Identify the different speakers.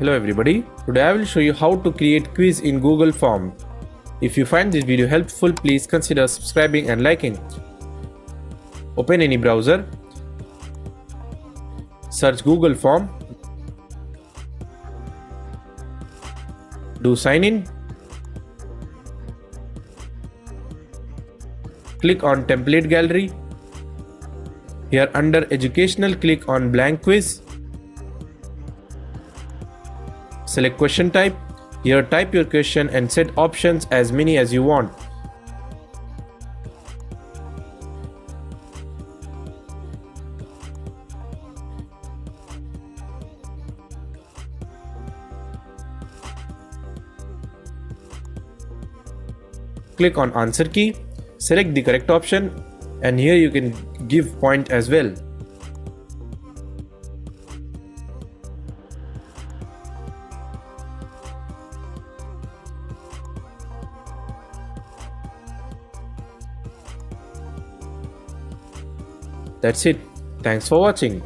Speaker 1: Hello everybody, today I will show you how to create quiz in Google Form. If you find this video helpful, please consider subscribing and liking. Open any browser, search Google Form, do sign in, click on template gallery. Here under educational, click on blank quiz. Select question type. Here type your question and set options as many as you want. Click on answer key, select the correct option, and here you can give point as well. That's it. Thanks for watching.